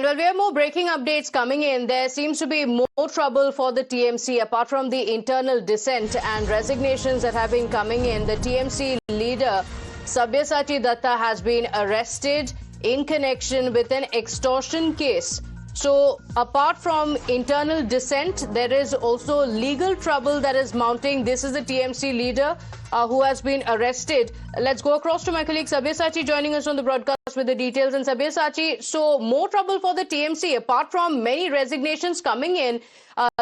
And well, we have more breaking updates coming in. There seems to be more trouble for the TMC apart from the internal dissent and resignations that have been coming in. The TMC leader, Sabyasachi Datta, has been arrested in connection with an extortion case. So apart from internal dissent, there is also legal trouble that is mounting. This is the TMC leader who has been arrested. Let's go across to my colleague Sabyasachi joining us on the broadcast with the details. And Sabyasachi, so more trouble for the TMC. Apart from many resignations coming in,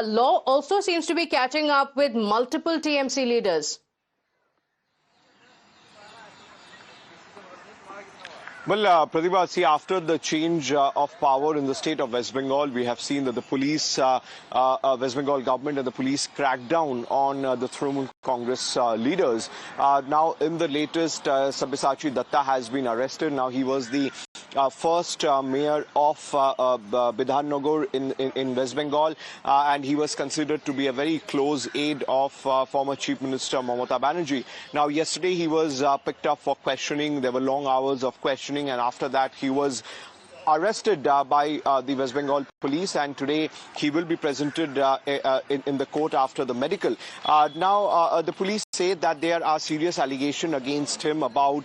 law also seems to be catching up with multiple TMC leaders. Well, Pratibha, see, after the change of power in the state of West Bengal, we have seen that the police, West Bengal government and the police cracked down on the Trinamool Congress leaders. Now, in the latest, Sabyasachi Datta has been arrested. Now, he was the first mayor of Bidhannagar in West Bengal, and he was considered to be a very close aide of former Chief Minister Mamata Banerjee. Now, yesterday he was picked up for questioning. There were long hours of questioning, and after that he was arrested by the West Bengal police, and today he will be presented in the court after the medical. Now, the police say that there are serious allegations against him about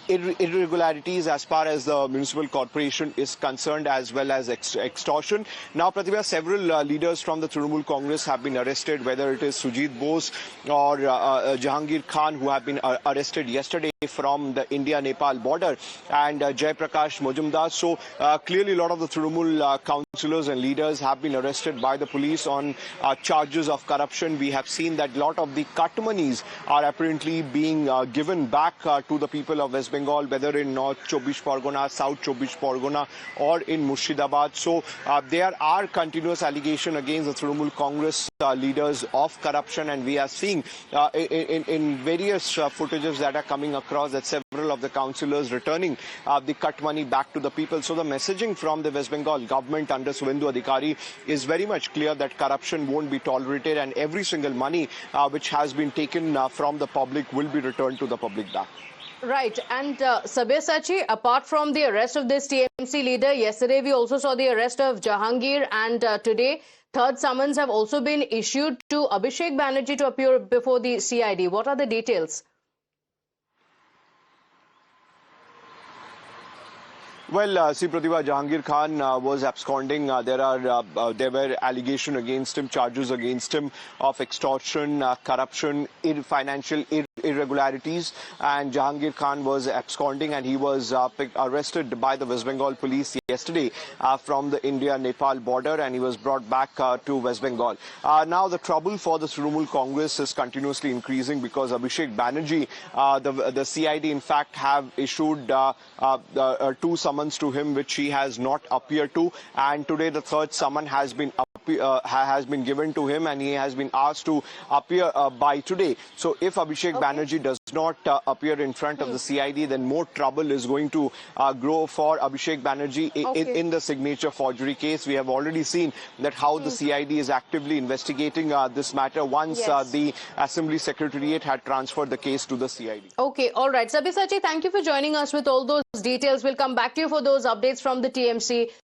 irregularities as far as the municipal corporation is concerned, as well as extortion. Now, Pratibha, several leaders from the Trinamool Congress have been arrested, whether it is Sujit Bose or Jahangir Khan, who have been arrested yesterday from the India-Nepal border, and Jai Prakash Majumdar. So clearly a lot of the Trinamool councillors and leaders have been arrested by the police on charges of corruption. We have seen that a lot of the cut monies are apparently being given back to the people of West Bengal, whether in North Chobbish Pargona, South Chobbish Pargona or in Murshidabad. So there are continuous allegations against the Trinamool Congress leaders of corruption, and we are seeing in various footages that are coming across that several of the councillors returning the cut money back to the people. So the messaging from the West Bengal government under Suvendu Adhikari is very much clear that corruption won't be tolerated, and every single money which has been taken from the public will be returned to the public back. Right. And Sabyasachi, apart from the arrest of this TMC leader, yesterday we also saw the arrest of Jahangir, and today third summons have also been issued to Abhishek Banerjee to appear before the CID. What are the details? Well, see, Pratibha, Jahangir Khan was absconding. There were allegations against him, charges against him of extortion, corruption, financial irregularities, and Jahangir Khan was absconding, and he was arrested by the West Bengal police yesterday from the India-Nepal border, and he was brought back to West Bengal. Now, the trouble for the Trinamool Congress is continuously increasing because Abhishek Banerjee, the CID, in fact, have issued two summons to him, which he has not appeared to, and today the third summon has been given to him, and he has been asked to appear by today. So if Abhishek Banerjee does not appear in front of the CID, then more trouble is going to grow for Abhishek Banerjee in the signature forgery case. We have already seen that how the CID is actively investigating this matter once the Assembly Secretariat had transferred the case to the CID. Okay, all right. Sabyasachi, thank you for joining us with all those details. We'll come back to you for those updates from the TMC.